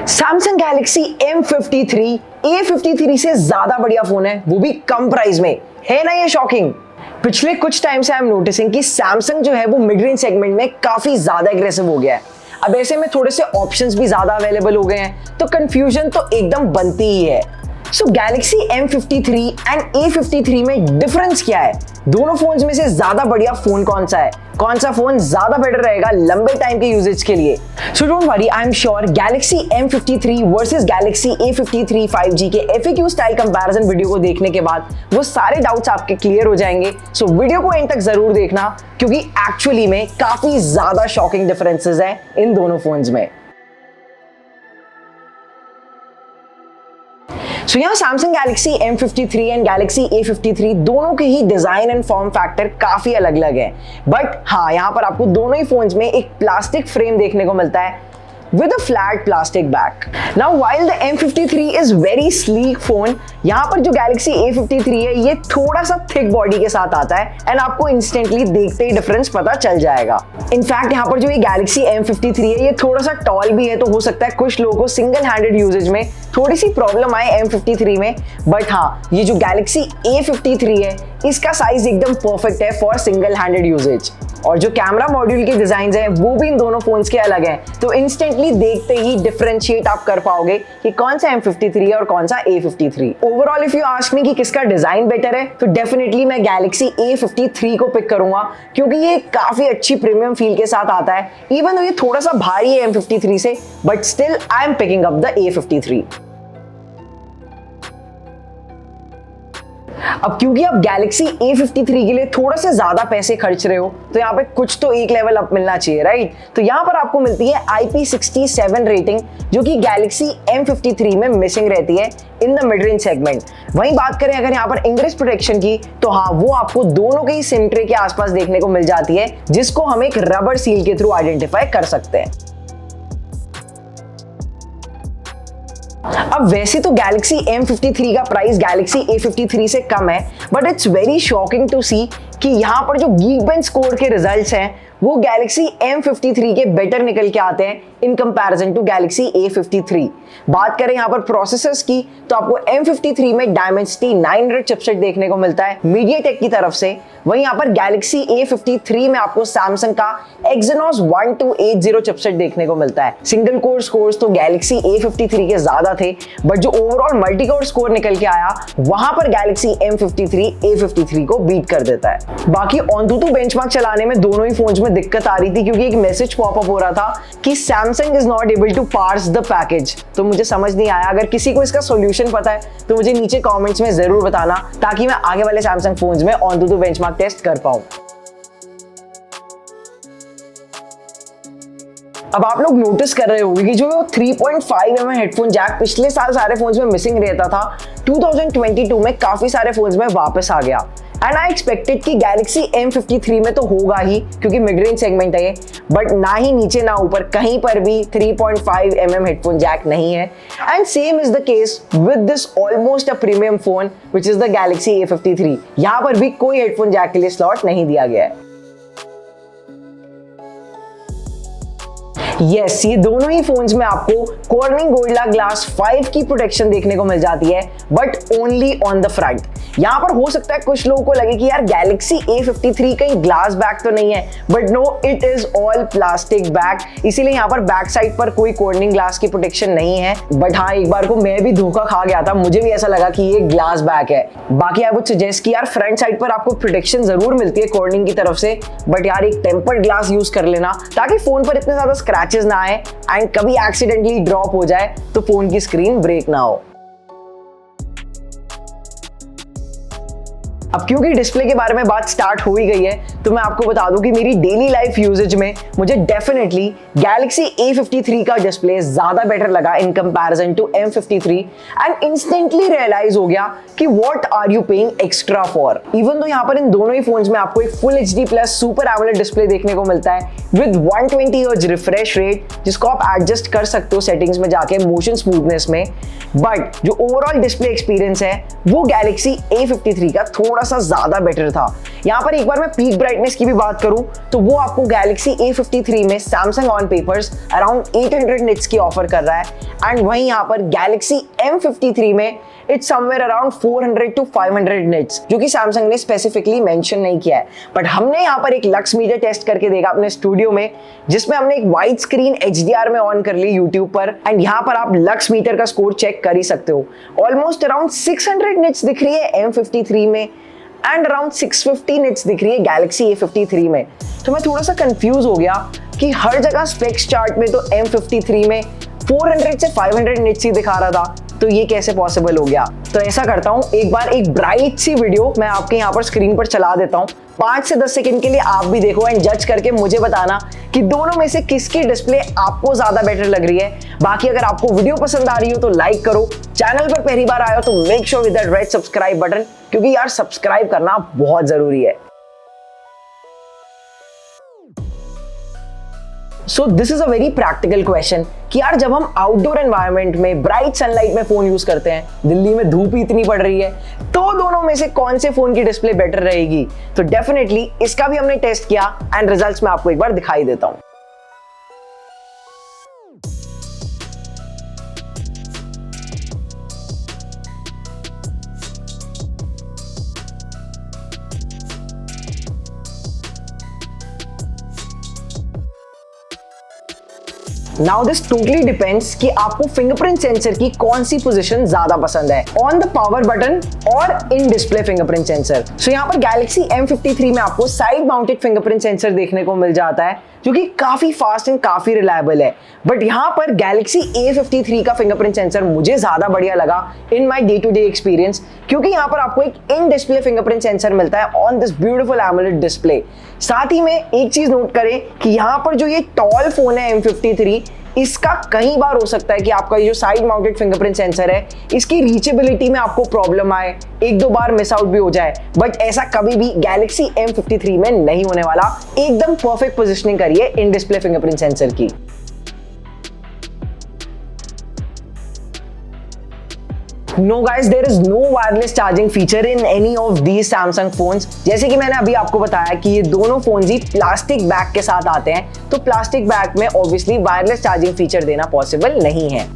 Samsung Galaxy M53 A53 से ज्यादा बढ़िया फोन है, वो भी कम प्राइस में। है ना ये शॉकिंग। पिछले कुछ टाइम से आई एम नोटिसिंग कि सैमसंग जो है वो मिड रेंज सेगमेंट में काफी ज्यादा एग्रेसिव हो गया है। अब ऐसे में थोड़े से ऑप्शंस भी ज्यादा अवेलेबल हो गए हैं, तो कंफ्यूजन तो एकदम बनती ही है। सो गैलेक्सी M53 एंड A53 में डिफरेंस क्या है? दोनों फोन्स में से ज्यादा बढ़िया फोन कौन सा है? कौन सा फोन ज्यादा बेटर रहेगा लंबे टाइम के यूजेज के लिए? So don't worry, I am sure Galaxy M53 versus Galaxy A53 5G के FAQ स्टाइल कंपैरिजन वीडियो को देखने के बाद वो सारे डाउट्स आपके क्लियर हो जाएंगे। सो वीडियो को एंड तक जरूर देखना, क्योंकि एक्चुअली में काफी ज्यादा शॉकिंग डिफरेंसेस हैं इन दोनों फोन्स में। सो यहाँ Samsung Galaxy M53 and Galaxy A53 दोनों के ही डिजाइन एंड फॉर्म फैक्टर काफी अलग अलग है। बट हाँ, यहाँ पर आपको दोनों ही फोन्स में एक प्लास्टिक फ्रेम देखने को मिलता है with a flat plastic back. Now while the M53 is very sleek phone, यहाँ पर जो Galaxy A53 है ये थोड़ा सा थिक बॉडी के साथ आता है एंड आपको इंस्टेंटली देखते ही डिफरेंस पता चल जाएगा। इनफैक्ट यहाँ पर जो ये Galaxy M53 है ये थोड़ा सा टॉल भी है, तो हो सकता है कुछ लोगों को सिंगल हैंडेड यूजेज में थोड़ी सी प्रॉब्लम आए M53 में। बट हाँ, ये जो Galaxy A53 है इसका साइज एकदम परफेक्ट है फॉर सिंगल हैंडेड यूजेज। और जो कैमरा मॉड्यूल के डिजाइन हैं वो भी इन दोनों फोन्स के अलग हैं, तो इंस्टेंटली देखते ही डिफरेंशिएट आप कर पाओगे कि कौन सा M53 है और कौन सा A53। Overall if you ask me कि किसका डिजाइन बेटर है, तो डेफिनेटली मैं गैलेक्सी A53 को पिक करूंगा, क्योंकि ये काफी अच्छी प्रीमियम फील के साथ आता है। इवन ये थोड़ा सा भारी है M53 से, but still I am picking up the A53। अब क्योंकि आप गैलेक्सी A53 के लिए थोड़ा से ज्यादा पैसे खर्च रहे हो, तो यहाँ पे कुछ तो एक लेवल अप मिलना चाहिए, राइट? तो यहाँ पर आपको मिलती है IP67 रेटिंग, जो कि गैलेक्सी M53 में मिसिंग रहती है in the mid range segment. वहीं बात करें अगर यहाँ पर इंग्रेस प्रोटेक्शन की, तो हाँ, वो आपको दोनों के ही सिम ट्रे के आसपास देखने को मिल जाती है, जिसको हम एक रबर सील के थ्रू आइडेंटिफाई कर सकते हैं। अब वैसे तो गैलेक्सी M53 का प्राइस गैलेक्सी A53 से कम है, but it's very shocking to see कि यहाँ पर जो Geekbench स्कोर के रिजल्ट्स हैं वो गैलेक्सी M53 के बेटर निकल के आते हैं in comparison to Galaxy A53। बात करें यहाँ पर प्रोसेसर्स की, तो आपको M53 में Dimensity 900 चिपसेट देखने को मिलता है MediaTek की तरफ से। वहीं यहाँ पर गैलेक्सी A53 में आपको सैमसंग का Exynos 1280 चिपसेट देखने को मिलता है। सिंगल कोर स्कोर्स तो गैलेक्सी A53 के ज्यादा थे, बट जो ओवरऑल मल्टी कोर स्कोर निकल के आया वहां पर गैलेक्सी M53 A53 को बीट कर देता है। बाकी AnTuTu बेंचमार्क चलाने में दोनों ही फोन्स में दिक्कत आ रही थी, क्योंकि एक मैसेज पॉपअप हो रहा था कि Samsung is not able to parse the package। तो मुझे समझ नहीं आया। अगर किसी को इसका सॉल्यूशन पता है तो मुझे नीचे कमेंट्स में जरूर बताना, ताकि मैं आगे वाले Samsung फोन्स में AnTuTu बेंचमार्क टेस्ट कर पाऊं। अब आप लोग नोटिस कर रहे होंगे कि जो 3.5mm हेडफोन जैक पिछले साल सारे फोन्स में मिसिंग रहता था, 2022 में काफी सारे फोन्स में वापस आ गया। एंड आई एक्सपेक्टेड कि गैलेक्सी M53 में तो होगा ही, क्योंकि मिड रेंज सेगमेंट है ये, बट ना ही नीचे ना ऊपर कहीं पर भी 3.5mm हेडफोन जैक नहीं है। And same is the case with this almost a premium phone which is the Galaxy A53। यहाँ पर भी कोई हेडफोन जैक के लिए स्लॉट नहीं दिया गया है। यस, ये दोनों ही फोन्स में आपको Corning Gorilla Glass 5 की प्रोटेक्शन देखने को मिल जाती है, but only on the front. यहाँ पर हो सकता है कुछ लोगों को लगे कि यार गैलेक्सी A53 कहीं ग्लास बैक तो नहीं है, but no, it is all plastic back, इसीलिए यहाँ पर बैक साइड पर कोई Corning ग्लास की प्रोटेक्शन नहीं है। बट हाँ, एक बार को मैं भी धोखा खा गया था, मुझे भी ऐसा लगा कि ये ग्लास बैक है। बाकी आई वुड सजेस्ट कि यार फ्रंट साइड पर आपको प्रोटेक्शन जरूर मिलती है Corning की तरफ से, बट यार एक टेम्पर्ड ग्लास यूज कर लेना, ताकि फोन पर इतने ज्यादा स्क्रैचेस ना आए एंड कभी एक्सीडेंटली ड्रॉप हो जाए तो फोन की स्क्रीन ब्रेक ना हो। अब क्योंकि डिस्प्ले के बारे में बात स्टार्ट हो ही गई है, तो मैं आपको बता दूं कि मेरी डेली लाइफ यूजेज में मुझे डेफिनेटली गैलेक्सी A53 का डिस्प्ले ज्यादा बेटर लगा in comparison to M53। And instantly realise हो गया कि what are you paying extra for. Even तो यहाँ पर इन दोनों ही फोन्स में आपको एक full HD plus super AMOLED display देखने को मिलता है विद 120 हर्ट्ज रिफ्रेश रेट, जिसको आप एडजस्ट कर सकते हो सेटिंग्स में जाके मोशन स्मूथनेस में। बट जो ओवरऑल डिस्प्ले एक्सपीरियंस है वो गैलेक्सी A53 का थोड़ा सा ज्यादा बेटर था। यहाँ पर एक बार मैं पीक ब्राइटनेस ब्राइटनेस की भी बात करूं तो वो आपको Galaxy A53 में Samsung on papers around 800 nits की ऑफर कर रहा है एंड वहीं यहाँ पर Galaxy M53 में it's somewhere around 400 to 500 nits, जो कि Samsung ने स्पेसिफिकली मेंशन नहीं किया है। बट हमने यहाँ पर एक लक्स मीटर टेस्ट करके देखा अपने स्टूडियो में, जिसमें हमने एक वाइड स्क्रीन HDR में ऑन कर ली यूट्यूब पर एंड यहाँ पर आप लक्स मीटर का स्कोर चेक कर ही सकते हो। ऑलमोस्ट अराउंड 600 निट्स दिख रही है M53 में एंड अराउंड 650 निट्स दिख रही है Galaxy A53 में। तो मैं थोड़ा सा कंफ्यूज हो गया कि हर जगह स्पेक्स चार्ट में तो M53 में 400 से 500 निट्स ही दिखा रहा था, तो ये कैसे पॉसिबल हो गया। तो ऐसा करता हूँ, एक बार एक ब्राइट सी वीडियो मैं आपके यहाँ पर स्क्रीन पर चला देता हूँ, 5 से 10 सेकंड के लिए आप भी देखो एंड जज करके मुझे बताना कि दोनों में से किसकी डिस्प्ले आपको ज्यादा बेटर लग रही है। बाकी अगर आपको वीडियो पसंद आ रही हो तो लाइक करो, चैनल पर पहली बार आए हो तो make sure with that red subscribe button, क्योंकि यार सब्सक्राइब करना बहुत जरूरी है। So this is a very practical question कि यार जब हम आउटडोर एनवायरनमेंट में ब्राइट सनलाइट में फोन यूज करते हैं, दिल्ली में धूप ही इतनी पड़ रही है, तो दोनों में से कौन से फोन की डिस्प्ले बेटर रहेगी। तो डेफिनेटली इसका भी हमने टेस्ट किया एंड रिजल्ट्स मैं आपको एक बार दिखाई देता हूं। नाउ दिस टोटली डिपेंड्स कि आपको फिंगरप्रिंट सेंसर की कौन सी पोजीशन ज्यादा पसंद है, ऑन द पावर बटन और इन डिस्प्ले फिंगरप्रिंट सेंसर। सो यहाँ पर Galaxy M53 में आपको साइड माउंटेड फिंगरप्रिंट सेंसर देखने को मिल जाता है, जो कि काफी फास्ट एंड काफी रिलायबल है। बट यहाँ पर Galaxy A53 का फिंगरप्रिंट सेंसर मुझे ज्यादा बढ़िया लगा in my day to day experience, क्योंकि यहाँ पर आपको एक इन डिस्प्ले फिंगरप्रिंट सेंसर मिलता है on this beautiful AMOLED display. साथ ही में एक चीज नोट करें कि यहाँ पर जो ये टॉल फोन है M53, इसका कई बार हो सकता है कि आपका ये जो साइड माउंटेड फिंगरप्रिंट सेंसर है, इसकी रीचेबिलिटी में आपको प्रॉब्लम आए, एक दो बार मिस आउट भी हो जाए। बट ऐसा कभी भी Galaxy M53 में नहीं होने वाला। एकदम परफेक्ट पोजीशनिंग करिए इन डिस्प्ले फिंगरप्रिंट सेंसर की। No guys, there is no wireless charging feature in any of these Samsung phones। जैसे कि मैंने अभी आपको बताया कि ये दोनों फोन्स ही प्लास्टिक बैग के साथ आते हैं, तो प्लास्टिक बैग में ऑब्वियसली वायरलेस चार्जिंग फीचर देना पॉसिबल नहीं है।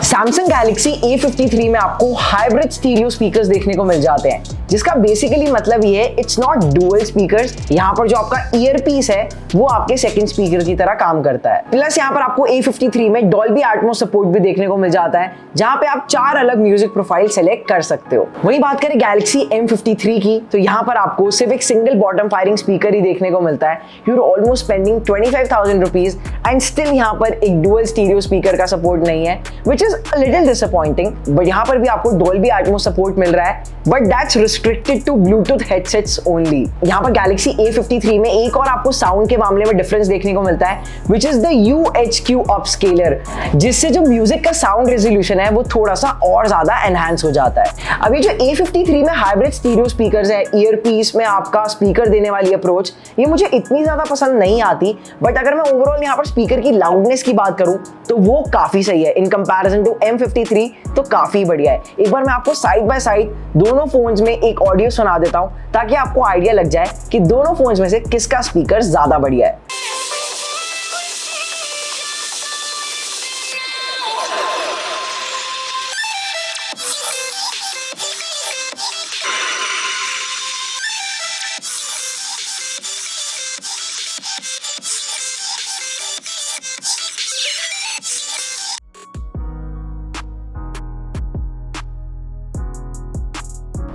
Samsung Galaxy A53 में आपको हाइब्रिड स्टीरियो स्पीकर्स देखने को मिल जाते हैं, जिसका बेसिकली मतलब ये है इट्स नॉट डुअल स्पीकर्स। यहाँ पर जो आपका ईयर पीस है वो आपके सेकंड स्पीकर की तरह काम करता है। प्लस यहाँ पर आपको A53 में डॉल्बी एटमॉस सपोर्ट भी देखने को मिल जाता है, जहाँ पे आप 4 अलग म्यूजिक प्रोफाइल सेलेक्ट कर सकते हो। वहीं बात करें Galaxy M53 की, तो यहाँ पर आपको सिर्फ एक सिंगल बॉटम फायरिंग स्पीकर ही देखने को मिलता है। You are almost spending 25,000 rupees and still यहाँ पर एक डुअल स्टीरियो स्पीकर का सपोर्ट नहीं है, which is a little disappointing। But यहाँ पर भी आपको डॉल्बी एटमॉस सपोर्ट मिल रहा है, but that's restricted to Bluetooth headsets only. यहाँ पर Galaxy A53 में एक और आपको साउंड के मामले में डिफरेंस देखने को मिलता है, which is the UHQ upscaler, जिससे जो म्यूजिक का साउंड रेजोल्यूशन है वो थोड़ा सा और ज्यादा एनहांस हो जाता है। अब ये जो A53 में हाइब्रिड स्टीरियो स्पीकर्स है, ईयर पीस में आपका स्पीकर देने वाली अप्रोच, ये मुझे इतनी ज्यादा पसंद नहीं आती। बट अगर मैं ओवरऑल यहाँ पर स्पीकर की लाउडनेस की बात करूँ तो वो काफी सही है इन कंपैरिजन टू M53, तो काफी बढ़िया है। एक बार मैं आपको साइड बाय साइड दोनों फोन्स में एक ऑडियो सुना देता हूं, ताकि आपको आइडिया लग जाए कि दोनों फोन्स में से किसका स्पीकर ज्यादा बढ़िया है।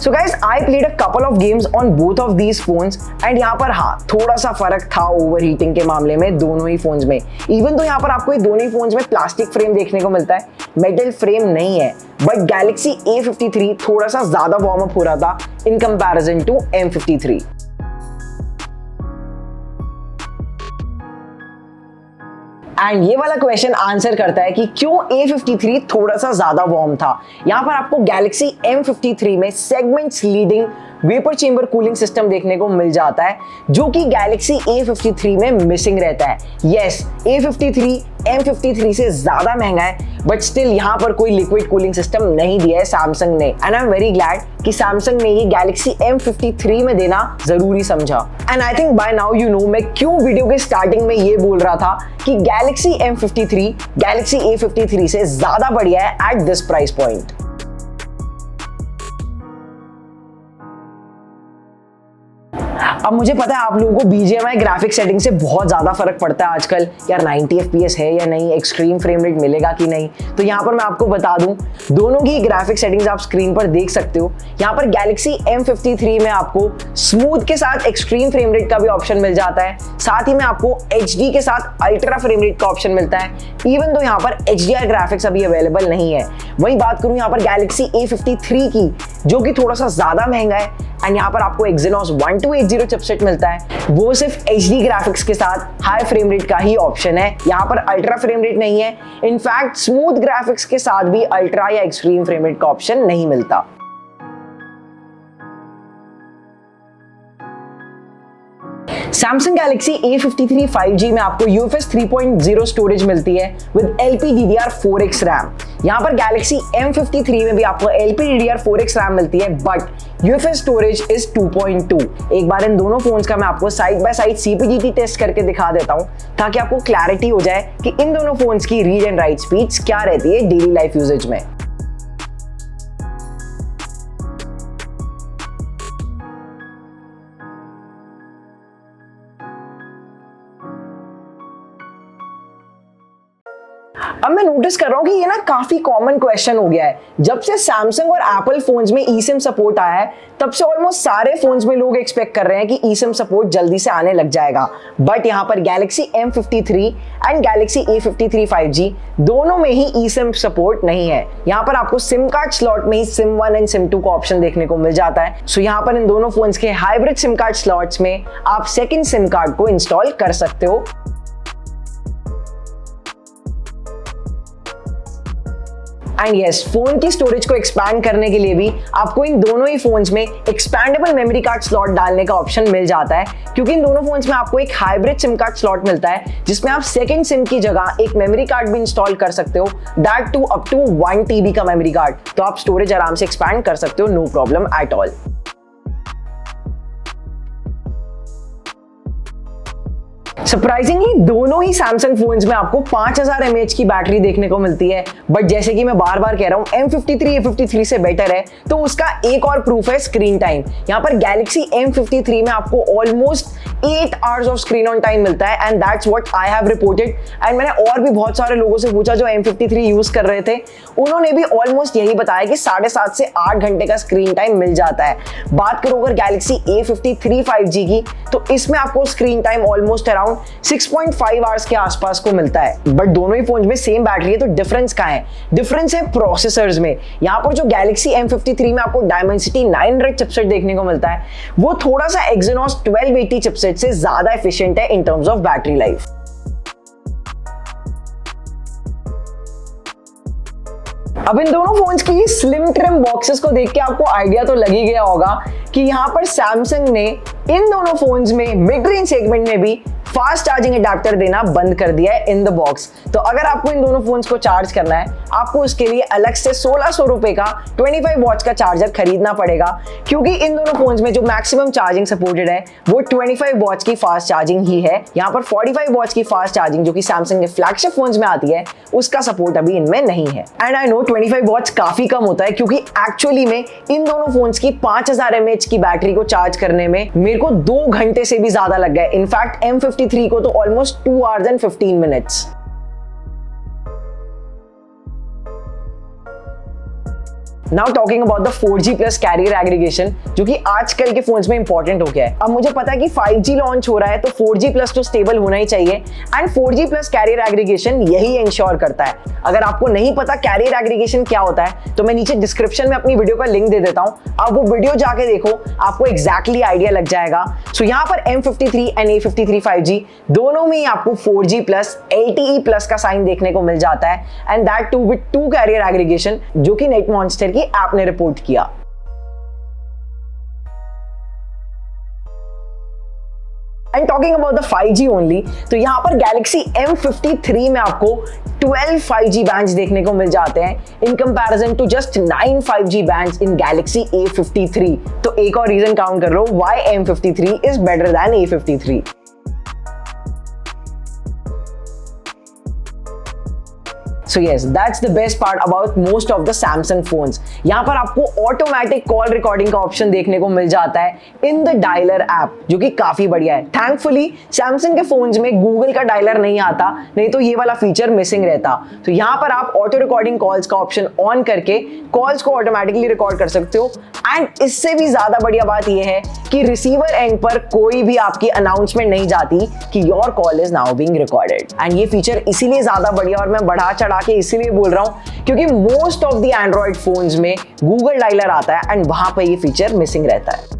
So guys, I played a couple of games on both of these phones and यहाँ पर हाँ थोड़ा सा फर्क था ओवरहीटिंग के मामले में दोनों ही फोन्स में। इवन तो यहाँ पर आपको ये दोनों ही फोन्स में प्लास्टिक फ्रेम देखने को मिलता है, मेटल फ्रेम नहीं है। बट Galaxy A53 थोड़ा सा ज्यादा वार्म अप हो रहा था इन कंपैरिजन टू M53। एंड ये वाला क्वेश्चन आंसर करता है कि क्यों A53 थोड़ा सा ज्यादा वार्म था। यहाँ पर आपको Galaxy M53 में segments leading vapour chamber cooling system देखने को मिल जाता है, जो कि Galaxy A53 में मिसिंग रहता है। यस, A53 M53 से ज्यादा महंगा है, बट स्टिल यहाँ पर कोई लिक्विड कूलिंग सिस्टम नहीं दिया है सैमसंग ने, and I am very glad कि सैमसंग ने ये Galaxy M53 में देना जरूरी समझा। And I think by now you know मैं क्यों वीडियो के स्टार्टिंग में ये बोल रहा था कि Galaxy M53 Galaxy A53 से ज्यादा बढ़िया है एट दिस प्राइस पॉइंट। अब मुझे पता है आप लोगों को BGMI ग्राफिक सेटिंग से बहुत ज्यादा फर्क पड़ता है आजकल, यार 90 FPS है या नहीं, एक्सट्रीम फ्रेम रेट मिलेगा कि नहीं। तो यहाँ पर मैं आपको बता दूं, दोनों की ग्राफिक सेटिंग्स आप स्क्रीन पर देख सकते हो। यहाँ पर Galaxy M53 में आपको स्मूथ के साथ एक्सट्रीम फ्रेम रेट का भी ऑप्शन मिल जाता है, साथ ही में आपको HD के साथ अल्ट्रा फ्रेम रेट का ऑप्शन मिलता है, इवन तो यहाँ पर HDR ग्राफिक्स अभी अवेलेबल नहीं है। वही बात करूं यहाँ पर Galaxy A53 की, जो कि थोड़ा सा ज्यादा महंगा है, एंड यहाँ पर आपको Exynos 1280 चिपसेट मिलता है, वो सिर्फ HD ग्राफिक्स के साथ हाई फ्रेम रेट का ही ऑप्शन है। यहाँ पर अल्ट्रा फ्रेम रेट नहीं है, इनफैक्ट स्मूथ ग्राफिक्स के साथ भी अल्ट्रा या एक्सट्रीम फ्रेम रेट का ऑप्शन नहीं मिलता। Samsung Galaxy A53 5G में आपको UFS 3.0 स्टोरेज मिलती है विद LPDDR4X रैम। यहाँ पर Galaxy M53 में भी आपको LPDDR4X रैम मिलती है, बट UFS स्टोरेज इज 2.2। एक बार इन दोनों फोन्स का मैं आपको side by side CPGT test करके दिखा देता हूँ, ताकि आपको क्लैरिटी हो जाए कि इन दोनों फोन्स की रीड एंड राइट स्पीड्स क्या रहती है डेली लाइफ यूजेज में। अब मैं नोटिस कर रहा हूं कि ये ना काफी कॉमन क्वेश्चन हो गया है। जब से सैमसंग और एप्पल फोन्स में eSIM सपोर्ट आया है, तब से ऑलमोस्ट सारे फोन्स में लोग एक्सपेक्ट कर रहे हैं कि eSIM सपोर्ट जल्दी से आने लग जाएगा, बट यहाँ पर Galaxy M53 and Galaxy A53 5G दोनों में ही eSIM सपोर्ट नहीं है। यहाँ पर आपको सिम कार्ड स्लॉट में ही SIM1 एंड SIM2 का ऑप्शन देखने को मिल जाता है। सो यहाँ पर इन दोनों फोन्स के हाइब्रिड सिम कार्ड स्लॉट्स में आप सेकेंड सिम कार्ड को इंस्टॉल कर सकते हो। एंड यस, फोन की स्टोरेज को एक्सपैंड करने के लिए भी आपको इन दोनों ही फोन्स में एक्सपैंडेबल मेमोरी कार्ड स्लॉट डालने का ऑप्शन मिल जाता है, क्योंकि इन दोनों फोन्स में आपको एक हाइब्रिड सिम कार्ड स्लॉट मिलता है, जिसमें आप सेकंड सिम की जगह एक मेमोरी कार्ड भी इंस्टॉल कर सकते हो, that too up to 1 TB का मेमोरी कार्ड। तो आप स्टोरेज आराम से एक्सपैंड कर सकते हो, no problem at all. Surprisingly दोनों ही सैमसंग फोन्स में आपको 5000 mAh की बैटरी देखने को मिलती है, बट जैसे कि मैं बार बार कह रहा हूं M53 A53 से बेटर है, तो उसका एक और प्रूफ है स्क्रीन टाइम। यहाँ पर Galaxy M53 में आपको almost 8 hours of screen on time मिलता है, and that's what I have reported. And मैंने और भी बहुत सारे लोगों से पूछा जो M53 यूज कर रहे थे, उन्होंने भी ऑलमोस्ट यही बताया कि 7.5 से 8 घंटे का स्क्रीन टाइम मिल जाता है। बात करो अगर Galaxy A53 5G की, तो इसमें आपको screen time almost around 6.5 hours के आसपास को मिलता है। बट दोनों ही फोन में सेम बैटरी है, तो डिफरेंस कहाँ है? डिफरेंस है प्रोसेसर्स में। यहाँ पर जो Galaxy M53 में आपको Dimensity 900 चिपसेट देखने को मिलता है, वो थोड़ा सा Exynos 1280 चिपसेट से ज्यादा एफिशिएंट है in terms of battery life. अब इन दोनों फोन्स की स्लिम ट्रिम बॉक्सेस को देख के आपको आइडिया तो लग ही गया होगा कि यहाँ पर सैमसंग ने इन दोनों फोन्स में मिड रेंज सेगमेंट में भी फास्ट चार्जिंग अडेप्टर देना बंद कर दिया है इन द बॉक्स। तो अगर आपको इन दोनों फोन्स को चार्ज करना है, आपको उसके लिए अलग से 1600 रुपए का 25 वॉट्स का चार्जर खरीदना पड़ेगा, क्योंकि इन दोनों फोन्स में जो मैक्सिमम चार्जिंग सपोर्टेड है वो 25 वॉट्स की फास्ट चार्जिंग ही है। यहाँ पर 45 वॉट्स की फास्ट चार्जिंग जो कि सैमसंग के फ्लैगशिप फोन्स में आती है, उसका सपोर्ट अभी इनमें नहीं है। एंड आई नो 25 वॉट्स काफी कम होता है, क्योंकि एक्चुअली में इन दोनों फोन्स की 5000 mAh की बैटरी को चार्ज करने में मेरे को 2 घंटे से भी ज्यादा लग गए। इनफैक्ट M53 को तो almost 2 hours and 15 minutes। Now talking about the 4G plus carrier aggregation, जो कि आजकल के फोन्स में इंपॉर्टेंट हो गया है। अब मुझे पता है कि 5G लॉन्च हो रहा है, तो 4G plus तो स्टेबल होना ही चाहिए, and 4G plus career aggregation यही इंश्योर करता है। अगर आपको नहीं पता कैरियर एग्रीगेशन क्या होता है, तो मैं नीचे डिस्क्रिप्शन में अपनी वीडियो का लिंक दे देता हूं, आप वो वीडियो जाके देखो, आपको एग्जैक्टली आइडिया लग जाएगा। सो यहाँ पर M53 एंड A53 5G दोनों में ही आपको 4G plus LTE plus का साइन देखने को मिल जाता है, and that too with 2 carrier aggregation, जो कि नेट मॉन्स्टर की ऐप ने रिपोर्ट किया। And talking about the 5G only, तो यहाँ पर Galaxy M53 में आपको 12 5G बैंड्स देखने को मिल जाते हैं in comparison to just 9 5G bands in Galaxy A53। तो एक और रीजन काउंट कर लो why M53 is better than A53। So yes, that's the best part about most of the Samsung phones। यहाँ पर आपको ऑटोमेटिक कॉल रिकॉर्डिंग का option देखने को मिल जाता है इन द डायलर ऐप, जो कि काफी बढ़िया है। थैंकफुली Samsung के फोन्स में गूगल का डायलर नहीं आता, नहीं तो ये वाला फीचर मिसिंग रहता। तो यहाँ पर आप ऑटो रिकॉर्डिंग कॉल्स का ऑप्शन ऑन करके कॉल्स को ऑटोमेटिकली रिकॉर्ड कर सकते हो। एंड इससे भी ज्यादा बढ़िया बात यह है कि रिसीवर एंड पर कोई भी आपकी अनाउंसमेंट नहीं जाती कि your call is now being recorded. And ये फीचर इसीलिए ज्यादा बढ़िया और मैं बढ़ा चढ़ा के इसीलिए बोल रहा हूं क्योंकि most of the Android phones में गूगल डायलर आता है एंड वहां पर ये फीचर मिसिंग रहता है।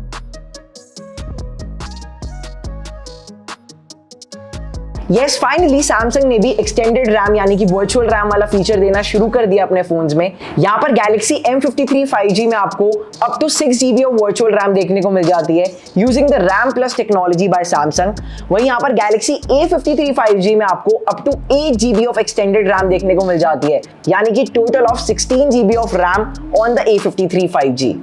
Yes, finally Samsung ने भी एक्सटेंडेड रैम यानी कि वर्चुअल रैम वाला फीचर देना शुरू कर दिया अपने फोन्स में। यहाँ पर Galaxy M53 5G में आपको up to 6 GB of virtual RAM देखने को मिल जाती है using the RAM plus technology by Samsung। वहीं यहाँ पर Galaxy A53 5G में आपको up to 8 GB of extended RAM देखने को मिल जाती है, यानी कि total of 16 GB of RAM on the A53 5G।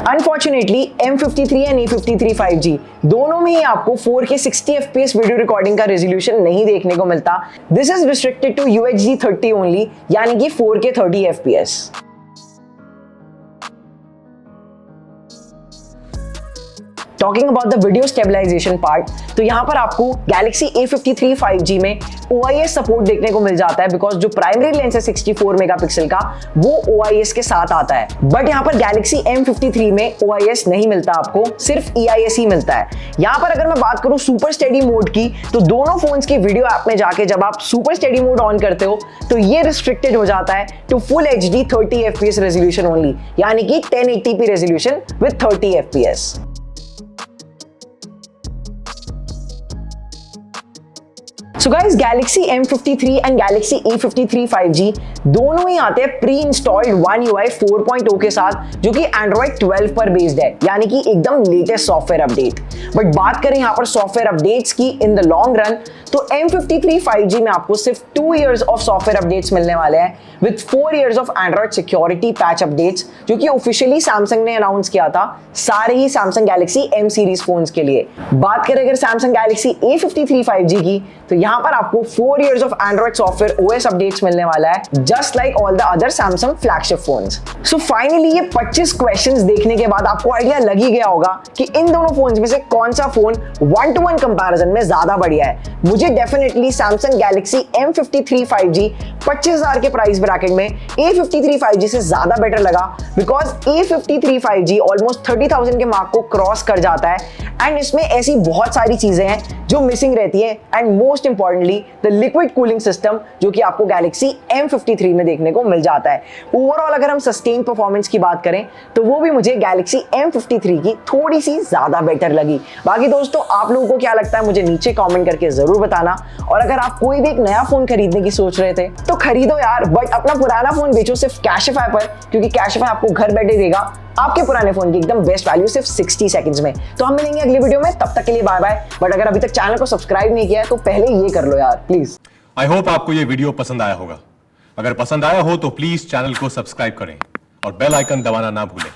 Unfortunately M53 and A53 5G दोनों में ही आपको 4K 60 FPS वीडियो रिकॉर्डिंग का रेजोल्यूशन नहीं देखने को मिलता। This is restricted to UHD 30 only, यानी कि 4K 30 FPS। Talking about the video stabilisation part, तो यहाँ पर आपको Galaxy A53 5G में OIS सपोर्ट देखने को मिल जाता है बिकॉज जो प्राइमरी लेंस है 64 मेगापिक्सल का वो OIS के साथ आता है। बट यहाँ पर Galaxy M53 में OIS नहीं मिलता, आपको सिर्फ EIS ही मिलता है। यहाँ पर अगर मैं बात करूँ सुपर स्टेडी मोड की, तो दोनों फोन्स की वीडियो ऐप में जाके जब आप सुपर स्टेडी मोड ऑन करते हो तो ये रिस्ट्रिक्टेड हो जाता है to full HD 30 FPS resolution only, यानी कि 1080p resolution with 30 FPS। So guys, Galaxy M53 and Galaxy A53 5G दोनों ही आते हैं प्री इंस्टॉल्ड One UI 4.0 के साथ, जो कि Android 12 पर बेस्ड है, यानी कि एकदम लेटेस्ट सॉफ्टवेयर अपडेट। बट बात करें यहाँ पर सॉफ्टवेयर अपडेट्स की इन द लॉन्ग रन, तो M53 5G में आपको सिर्फ 2 years ऑफ सॉफ्टवेयर अपडेट्स मिलने वाले हैं with 4 years of Android security patch updates, जो कि ऑफिशियली सैमसंग ने अनाउंस किया था सारे ही Samsung Galaxy M series phones के लिए। बात करें अगर सैमसंग गैलेक्सी A53 5G की, तो यहाँ पर आपको 4 years of Android software OS updates मिलने वाला है, just like all the other Samsung flagship phones. So finally ये 25 क्वेश्चंस देखने के बाद आपको आइडिया लग ही गया होगा कि इन दोनों फोन्स में से कौन सा फोन 1-to-1 कंपैरिजन में ज्यादा बढ़िया है। मुझे definitely Samsung Galaxy M53 5G 25,000 के प्राइस ब्रैकेट में A53 5G से ज्यादा बेटर लगा, बिकॉज A53 5G ऑलमोस्ट 30,000 के मार्क को क्रॉस कर जाता है एंड इसमें ऐसी बहुत सारी चीजें हैं जो मिसिंग रहती है, and most importantly the liquid cooling system, जो कि आपको गैलेक्सी M53 में देखने को मिल जाता है। ओवरऑल अगर हम सस्टेन परफॉर्मेंस की बात करें तो वो भी मुझे गैलेक्सी M53 की थोड़ी सी ज्यादा बेटर लगी। बाकी दोस्तों आप लोगों को क्या लगता है मुझे नीचे कमेंट करके जरूर बताना, और अगर आप कोई भी एक नया फोन खरीदने की सोच रहे थे तो खरीदो यार, बट अपना पुराना फोन बेचो सिर्फ कैशify पर, क्योंकि कैशify आपको घर बैठे देगा आपके पुराने फोन की एकदम बेस्ट वैल्यू सिर्फ 60 सेकंड्स में। तो हम मिलेंगे अगले वीडियो में, तब तक के लिए बाय बाय। बट अगर अभी तक चैनल को सब्सक्राइब नहीं किया है तो पहले ये कर लो यार प्लीज। आई होप आपको ये वीडियो पसंद आया होगा। अगर पसंद आया हो तो प्लीज चैनल को सब्सक्राइब करें और बेल आइकन दबाना ना भूलें।